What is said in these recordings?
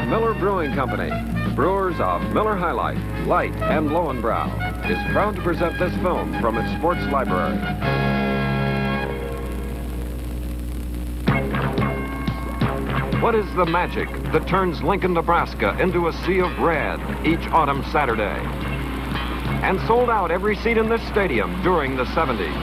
Miller Brewing Company, brewers of Miller High Life, Light, and Lowenbrow, is proud to present this film from its sports library. What is the magic that turns Lincoln, Nebraska into a sea of red each autumn Saturday? And sold out every seat in this stadium during the 70s.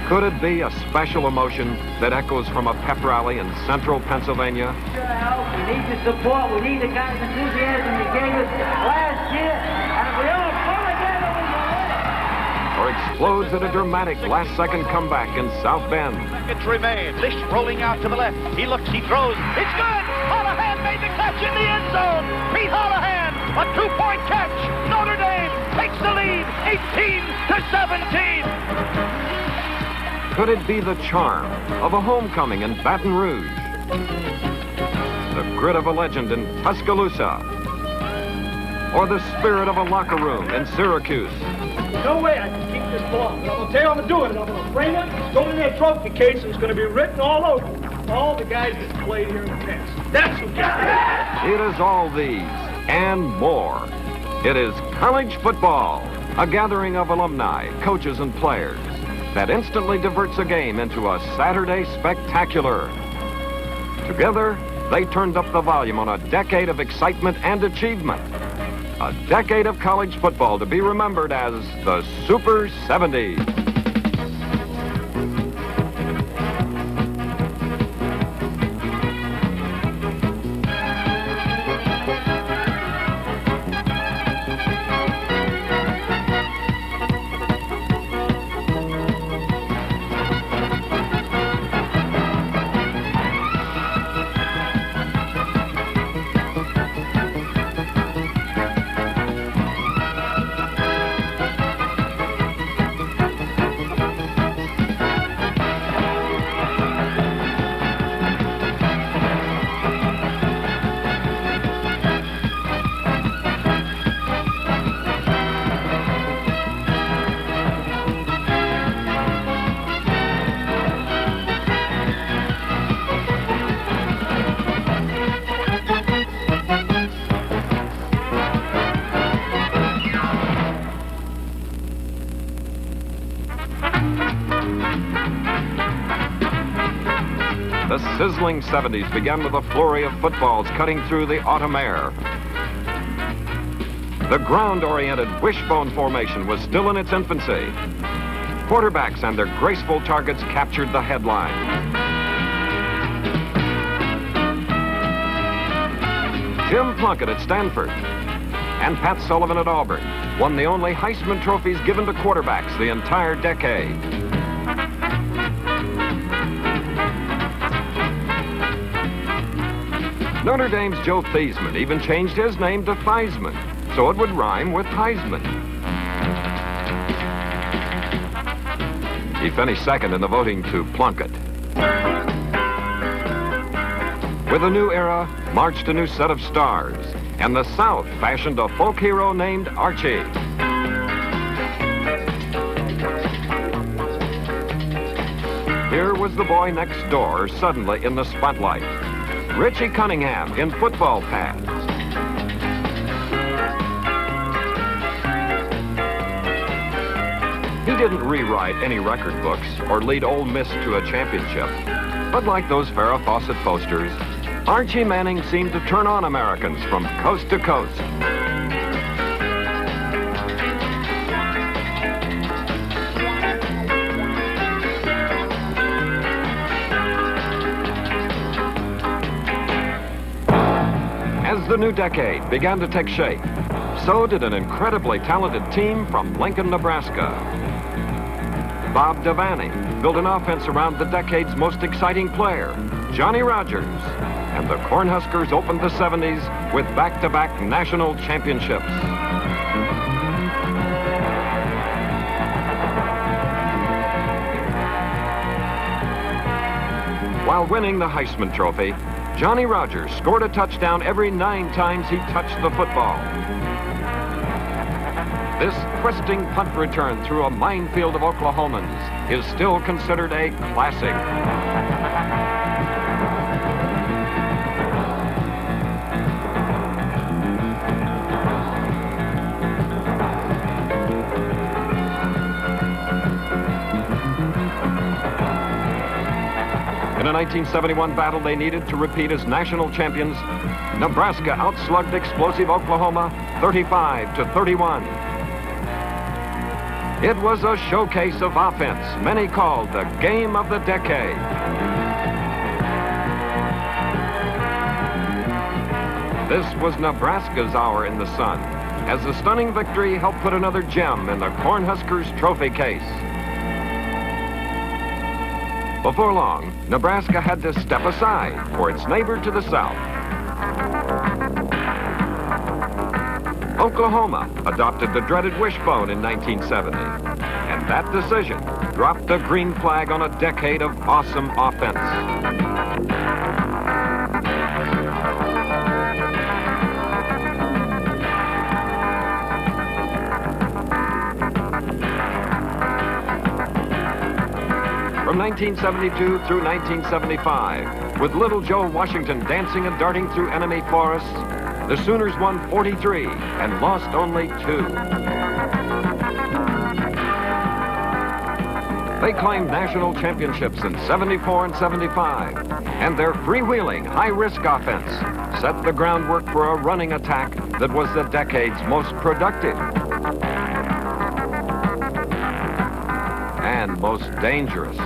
Could it be a special emotion that echoes from a pep rally in central Pennsylvania? Sure help. We need your support. We need the kind of enthusiasm you gave us last year. And if we all pull together, we can win. Or explodes at a dramatic last-second comeback in South Bend? Seconds remain. Lish rolling out to the left. He looks, he throws. It's good! Holohan made the catch in the end zone. Pete Holohan, a two-point catch. Notre Dame takes the lead, 18-17. Could it be the charm of a homecoming in Baton Rouge? The grit of a legend in Tuscaloosa? Or the spirit of a locker room in Syracuse? No way I can keep this ball. But I'm going to tell you how I'm doing it. I'm going to frame it, throw it in that trophy case, and it's going to be written all over all the guys that played here in the past. That's what It is all these and more. It is college football, a gathering of alumni, coaches, and players that instantly diverts a game into a Saturday spectacular. Together, they turned up the volume on a decade of excitement and achievement. A decade of college football to be remembered as the Super 70s. The sizzling 70s began with a flurry of footballs cutting through the autumn air. The ground-oriented wishbone formation was still in its infancy. Quarterbacks and their graceful targets captured the headline. Jim Plunkett at Stanford and Pat Sullivan at Auburn won the only Heisman trophies given to quarterbacks the entire decade. Notre Dame's Joe Theismann even changed his name to Theismann, so it would rhyme with Heisman. He finished second in the voting to Plunkett. With a new era, marched a new set of stars, and the South fashioned a folk hero named Archie. Here was the boy next door suddenly in the spotlight. Richie Cunningham in football pads. He didn't rewrite any record books or lead Ole Miss to a championship. But like those Farrah Fawcett posters, Archie Manning seemed to turn on Americans from coast to coast. As the new decade began to take shape, so did an incredibly talented team from Lincoln, Nebraska. Bob Devaney built an offense around the decade's most exciting player, Johnny Rodgers, and the Cornhuskers opened the 70s with back-to-back national championships. While winning the Heisman Trophy, Johnny Rodgers scored a touchdown every 9 times he touched the football. This twisting punt return through a minefield of Oklahomans is still considered a classic. In a 1971 battle they needed to repeat as national champions, Nebraska outslugged explosive Oklahoma 35-31. It was a showcase of offense, many called the game of the decade. This was Nebraska's hour in the sun, as the stunning victory helped put another gem in the Cornhuskers trophy case. Before long, Nebraska had to step aside for its neighbor to the south. Oklahoma adopted the dreaded wishbone in 1970, and that decision dropped the green flag on a decade of awesome offense. From 1972 through 1975, with little Joe Washington dancing and darting through enemy forests, the Sooners won 43 and lost only 2. They claimed national championships in 74 and 75, and their freewheeling, high-risk offense set the groundwork for a running attack that was the decade's most productive and most dangerous.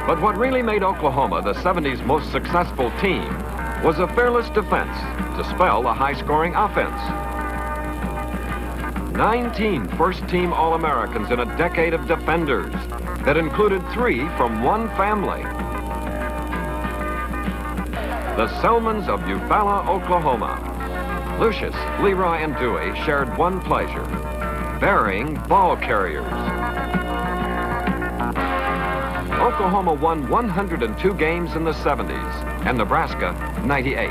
But what really made Oklahoma the 70's most successful team was a fearless defense to spell a high-scoring offense. 19 first-team All-Americans in a decade of defenders that included 3 from one family. The Selmans of Eufaula, Oklahoma. Lucius, Leroy, and Dewey shared one pleasure, burying ball carriers. Oklahoma won 102 games in the 70's, and Nebraska 98.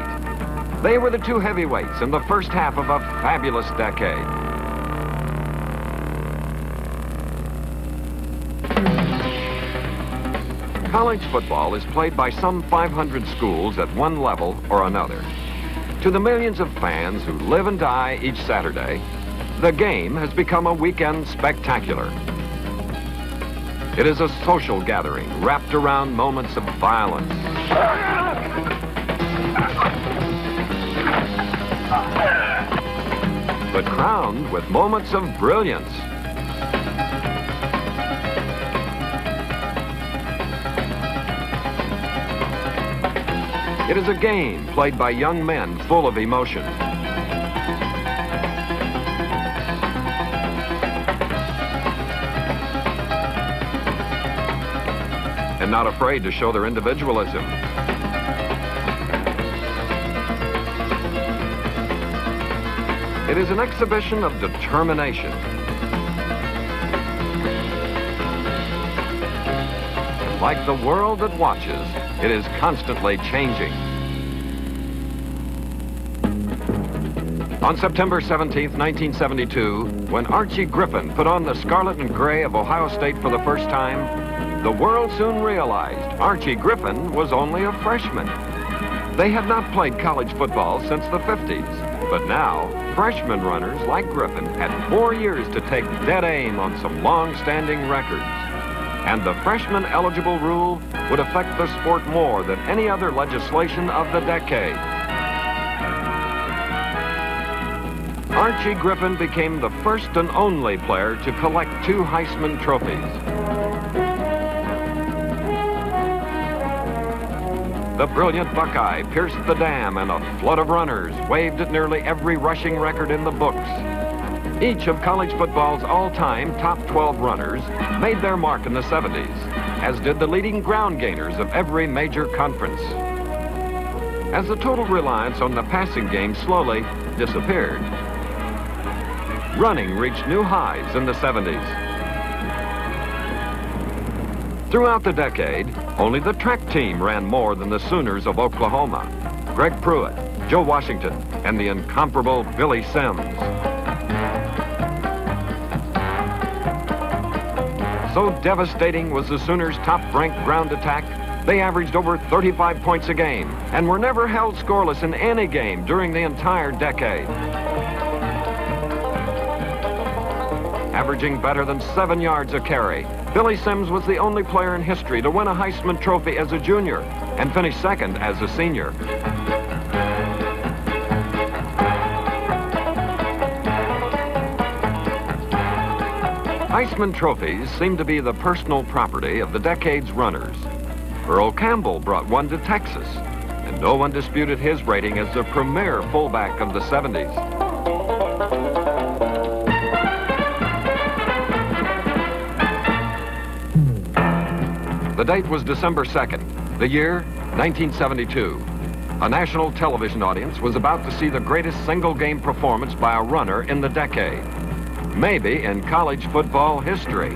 They were the 2 heavyweights in the first half of a fabulous decade. College football is played by some 500 schools at one level or another. To the millions of fans who live and die each Saturday, the game has become a weekend spectacular. It is a social gathering wrapped around moments of violence. But crowned with moments of brilliance. It is a game played by young men full of emotion. And not afraid to show their individualism. It is an exhibition of determination. Like the world that watches, it is constantly changing. On September 17th, 1972, when Archie Griffin put on the scarlet and gray of Ohio State for the first time, the world soon realized Archie Griffin was only a freshman. They had not played college football since the 50s, but now freshman runners like Griffin had 4 years to take dead aim on some long-standing records. And the freshman-eligible rule would affect the sport more than any other legislation of the decade. Archie Griffin became the first and only player to collect 2 Heisman trophies. The brilliant Buckeye pierced the dam, and a flood of runners waved at nearly every rushing record in the books. Each of college football's all-time top 12 runners made their mark in the 70's, as did the leading ground gainers of every major conference. As the total reliance on the passing game slowly disappeared, running reached new highs in the 70's. Throughout the decade, only the track team ran more than the Sooners of Oklahoma. Greg Pruitt, Joe Washington, and the incomparable Billy Sims. So devastating was the Sooners' top-ranked ground attack, they averaged over 35 points a game and were never held scoreless in any game during the entire decade. averaging better than 7 yards a carry. Billy Sims was the only player in history to win a Heisman Trophy as a junior and finish second as a senior. Heisman trophies seem to be the personal property of the decade's runners. Earl Campbell brought one to Texas, and no one disputed his rating as the premier fullback of the 70s. The date was December 2nd, the year 1972. A national television audience was about to see the greatest single-game performance by a runner in the decade. Maybe in college football history.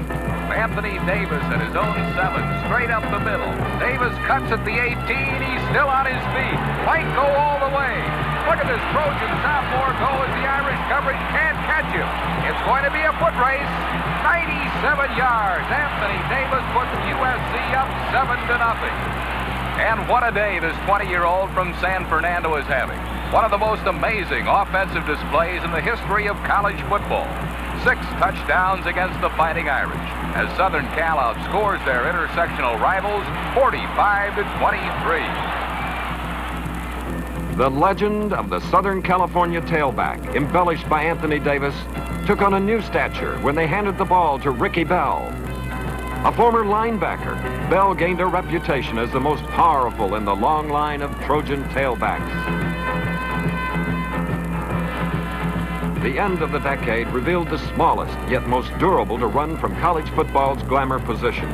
Anthony Davis at his own 7, straight up the middle. Davis cuts at the 18. He's still on his feet. Might go all the way. Look at this Trojan sophomore go as the Irish coverage can't catch him. It's going to be a foot race. 97 yards. Anthony Davis puts USC up 7-0. And what a day this 20-year-old from San Fernando is having. One of the most amazing offensive displays in the history of college football. 6 touchdowns against the Fighting Irish as Southern Cal outscores their intersectional rivals 45-23. The legend of the Southern California tailback, embellished by Anthony Davis, took on a new stature when they handed the ball to Ricky Bell. A former linebacker, Bell gained a reputation as the most powerful in the long line of Trojan tailbacks. The end of the decade revealed the smallest yet most durable to run from college football's glamour position.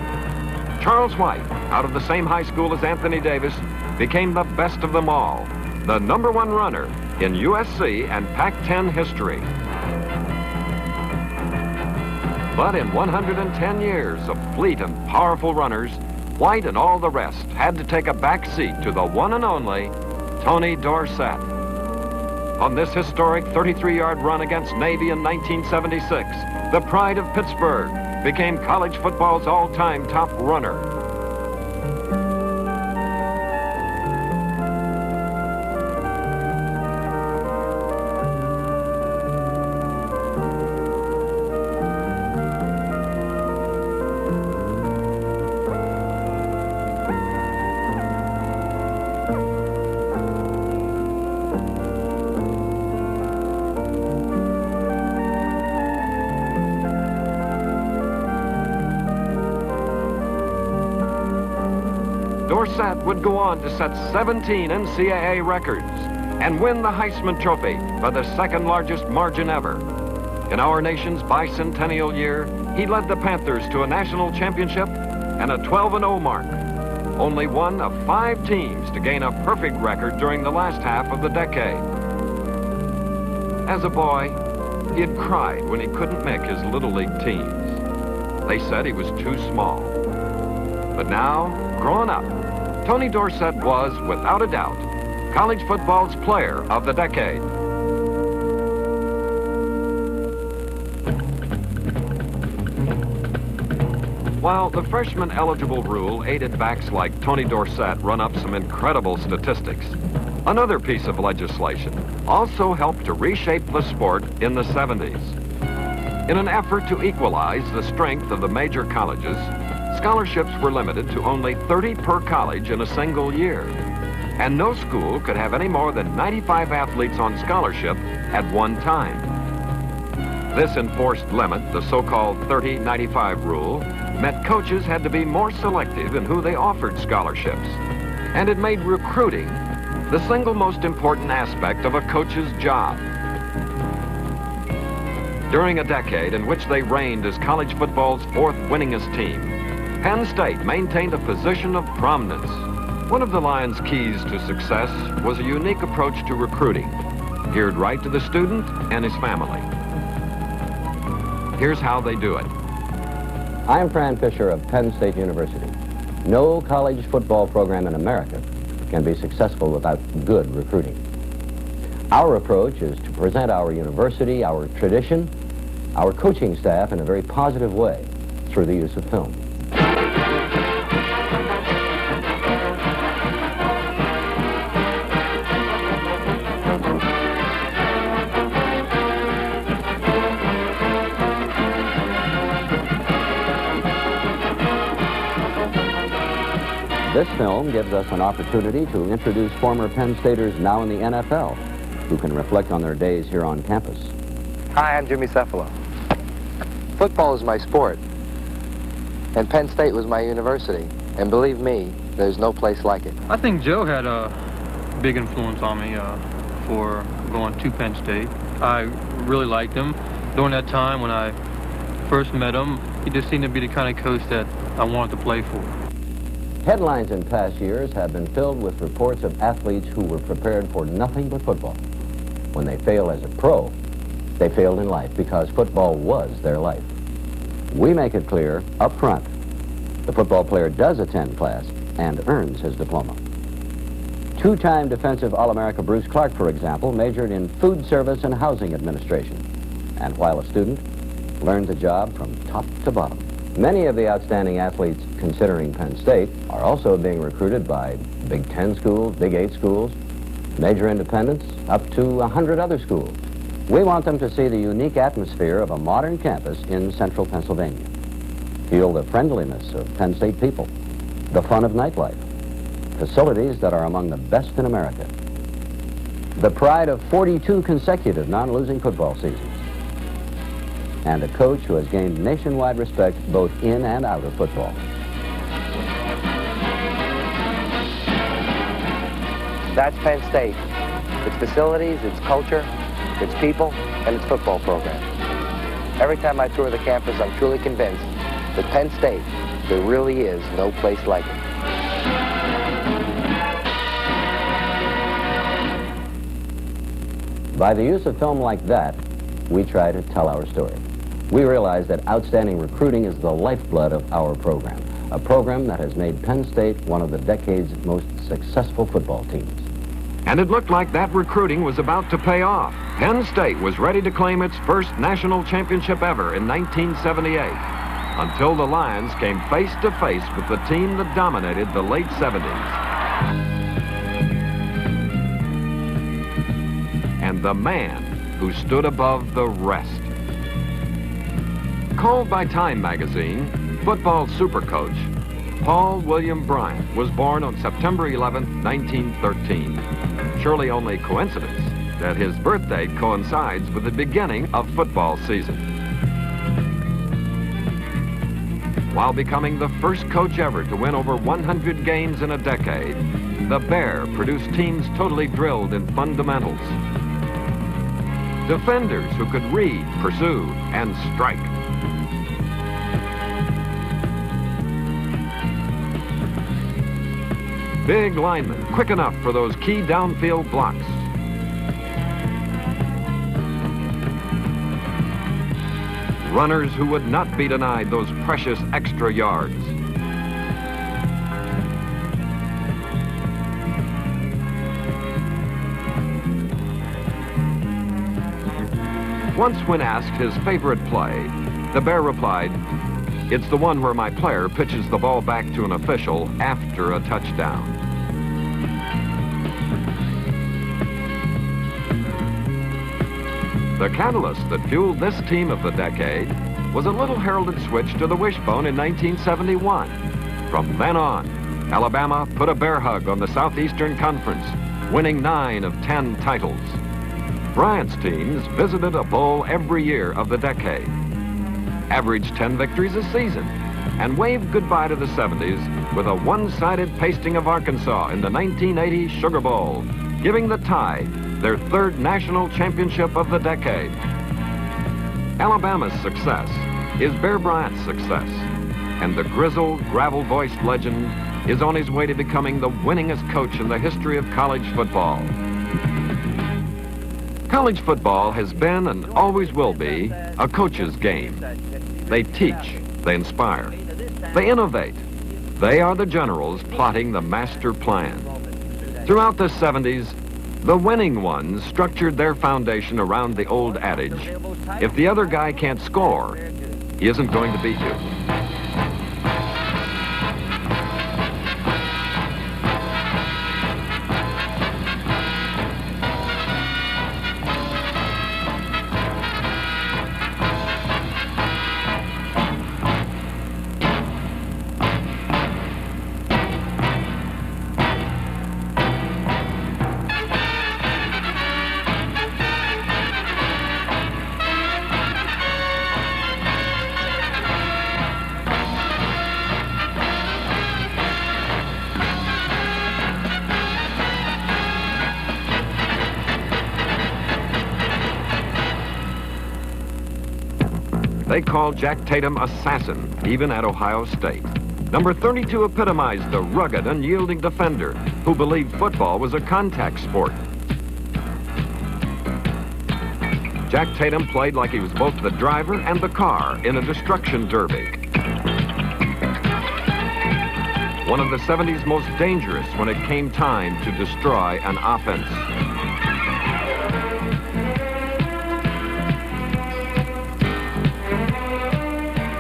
Charles White, out of the same high school as Anthony Davis, became the best of them all, the #1 runner in USC and Pac-10 history. But in 110 years of fleet and powerful runners, White and all the rest had to take a back seat to the one and only Tony Dorsett. On this historic 33-yard run against Navy in 1976, the pride of Pittsburgh became college football's all-time top runner. Dorsett would go on to set 17 NCAA records and win the Heisman Trophy by the second largest margin ever. In our nation's bicentennial year, he led the Panthers to a national championship and a 12-0 mark. Only one of 5 teams to gain a perfect record during the last half of the decade. As a boy, he had cried when he couldn't make his Little League teams. They said he was too small. But now, growing up, Tony Dorsett was, without a doubt, college football's player of the decade. While the freshman eligible rule aided backs like Tony Dorsett run up some incredible statistics, another piece of legislation also helped to reshape the sport in the 70s. In an effort to equalize the strength of the major colleges, scholarships were limited to only 30 per college in a single year, and no school could have any more than 95 athletes on scholarship at one time. This enforced limit, the so-called 30-95 rule, meant coaches had to be more selective in who they offered scholarships, and it made recruiting the single most important aspect of a coach's job. During a decade in which they reigned as college football's 4th winningest team, Penn State maintained a position of prominence. One of the Lions' keys to success was a unique approach to recruiting, geared right to the student and his family. Here's how they do it. I'm Fran Fisher of Penn State University. No college football program in America can be successful without good recruiting. Our approach is to present our university, our tradition, our coaching staff in a very positive way through the use of film. This film gives us an opportunity to introduce former Penn Staters now in the NFL, who can reflect on their days here on campus. Hi, I'm Jimmy Cephalo. Football is my sport, and Penn State was my university. And believe me, there's no place like it. I think Joe had a big influence on me for going to Penn State. I really liked him. During that time when I first met him, he just seemed to be the kind of coach that I wanted to play for. Headlines in past years have been filled with reports of athletes who were prepared for nothing but football. When they failed as a pro, they failed in life because football was their life. We make it clear up front, the football player does attend class and earns his diploma. Two-time defensive All-America Bruce Clark, for example, majored in food service and housing administration, and while a student, learned the job from top to bottom. Many of the outstanding athletes considering Penn State are also being recruited by Big Ten schools, Big 8 schools, major independents, up to 100 other schools. We want them to see the unique atmosphere of a modern campus in central Pennsylvania. Feel the friendliness of Penn State people, the fun of nightlife, facilities that are among the best in America, the pride of 42 consecutive non-losing football seasons, and a coach who has gained nationwide respect both in and out of football. That's Penn State. Its facilities, its culture, its people, and its football program. Every time I tour the campus, I'm truly convinced that Penn State, there really is no place like it. By the use of film like that, we try to tell our story. We realize that outstanding recruiting is the lifeblood of our program, a program that has made Penn State one of the decade's most successful football teams. And it looked like that recruiting was about to pay off. Penn State was ready to claim its first national championship ever in 1978, until the Lions came face to face with the team that dominated the late 70s. And the man who stood above the rest. Called by Time magazine, football supercoach, Paul William Bryant was born on September 11, 1913. Surely only coincidence that his birthday coincides with the beginning of football season. While becoming the first coach ever to win over 100 games in a decade, the Bear produced teams totally drilled in fundamentals. Defenders who could read, pursue, and strike. Big linemen, quick enough for those key downfield blocks. Runners who would not be denied those precious extra yards. Once when asked his favorite play, the Bear replied, "It's the one where my player pitches the ball back to an official after a touchdown." The catalyst that fueled this team of the decade was a little heralded switch to the wishbone in 1971. From then on, Alabama put a bear hug on the Southeastern Conference, winning 9 of 10 titles. Bryant's teams visited a bowl every year of the decade, averaged 10 victories a season, and waved goodbye to the 70s with a one-sided pasting of Arkansas in the 1980 Sugar Bowl, giving the Tide their 3rd national championship of the decade. Alabama's success is Bear Bryant's success, and the grizzled, gravel-voiced legend is on his way to becoming the winningest coach in the history of college football. College football has been and always will be a coach's game. They teach, they inspire, they innovate. They are the generals plotting the master plan. Throughout the 70s, the winning ones structured their foundation around the old adage, if the other guy can't score, he isn't going to beat you. They called Jack Tatum assassin, even at Ohio State. Number 32 epitomized the rugged, unyielding defender who believed football was a contact sport. Jack Tatum played like he was both the driver and the car in a destruction derby. One of the 70's most dangerous when it came time to destroy an offense.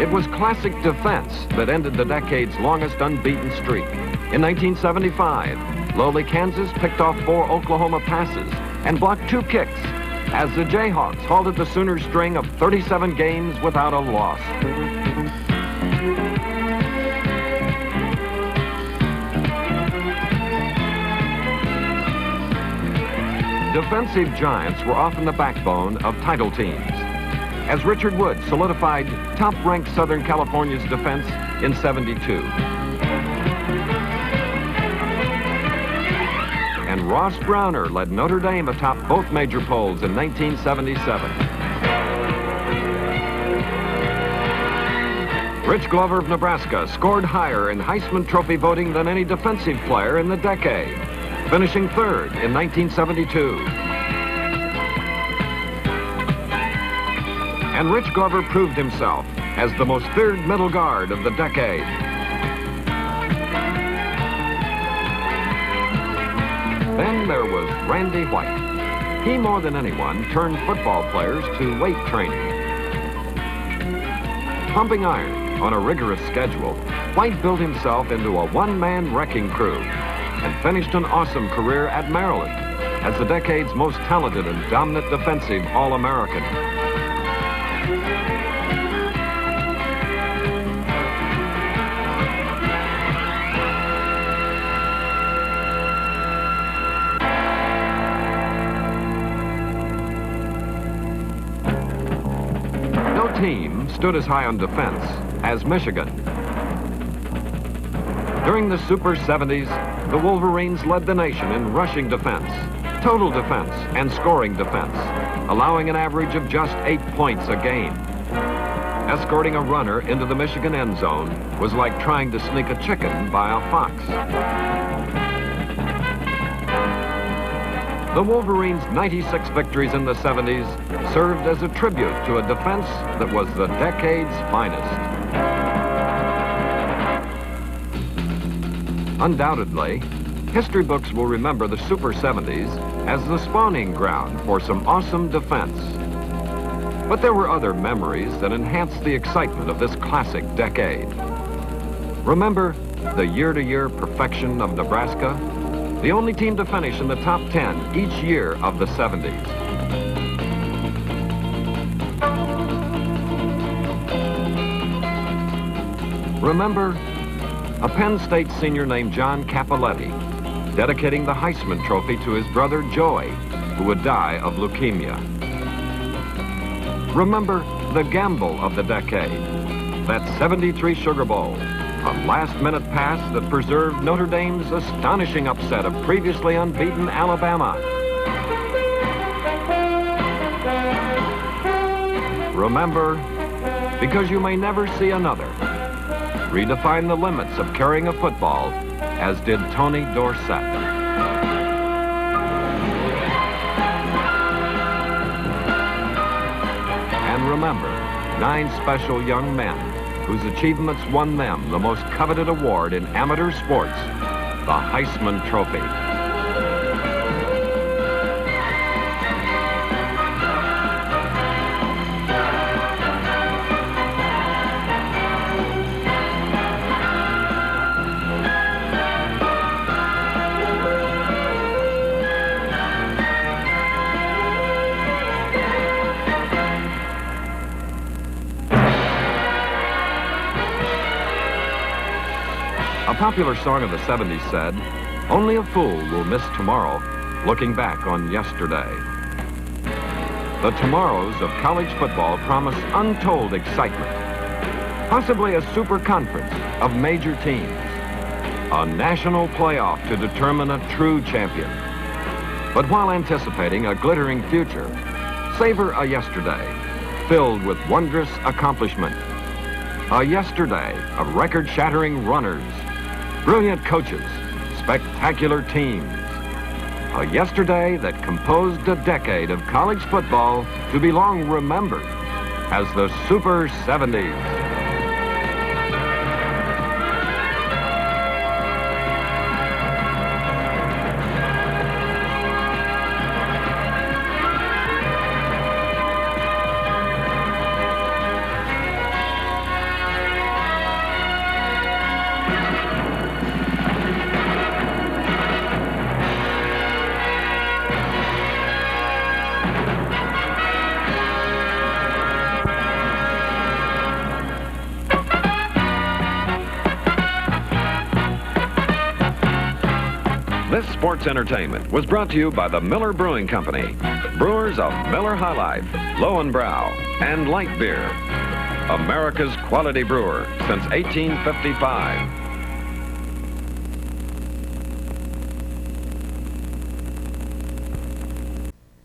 It was classic defense that ended the decade's longest unbeaten streak. In 1975, lowly Kansas picked off 4 Oklahoma passes and blocked 2 kicks as the Jayhawks halted the Sooners' string of 37 games without a loss. Defensive giants were often the backbone of title teams, as Richard Wood solidified top-ranked Southern California's defense in '72. And Ross Browner led Notre Dame atop both major polls in 1977. Rich Glover of Nebraska scored higher in Heisman Trophy voting than any defensive player in the decade, finishing 3rd in 1972. And Rich Glover proved himself as the most feared middle guard of the decade. Then there was Randy White. He, more than anyone, turned football players to weight training. Pumping iron on a rigorous schedule, White built himself into a one-man wrecking crew and finished an awesome career at Maryland as the decade's most talented and dominant defensive All-American. No team stood as high on defense as Michigan. During the Super 70's, the Wolverines led the nation in rushing defense, total defense, and scoring defense, allowing an average of just 8 points a game. Escorting a runner into the Michigan end zone was like trying to sneak a chicken by a fox. The Wolverines' 96 victories in the 70's served as a tribute to a defense that was the decade's finest. Undoubtedly, history books will remember the Super 70's as the spawning ground for some awesome defense. But there were other memories that enhanced the excitement of this classic decade. Remember the year-to-year perfection of Nebraska, the only team to finish in the top 10 each year of the 70's. Remember a Penn State senior named John Cappelletti dedicating the Heisman Trophy to his brother Joey, who would die of leukemia. Remember the gamble of the decade, that '73 Sugar Bowl, a last-minute pass that preserved Notre Dame's astonishing upset of previously unbeaten Alabama. Remember, because you may never see another, redefine the limits of carrying a football, as did Tony Dorsett. And remember, 9 special young men whose achievements won them the most coveted award in amateur sports, the Heisman Trophy. A popular song of the 70's said, "Only a fool will miss tomorrow, looking back on yesterday." The tomorrows of college football promise untold excitement, possibly a super conference of major teams, a national playoff to determine a true champion. But while anticipating a glittering future, savor a yesterday filled with wondrous accomplishment. A yesterday of record-shattering runners, brilliant coaches, spectacular teams. A yesterday that composed a decade of college football to be long remembered as the Super 70s. This sports entertainment was brought to you by the Miller Brewing Company, brewers of Miller High Life, Lowenbrau, and Light Beer. America's quality brewer since 1855.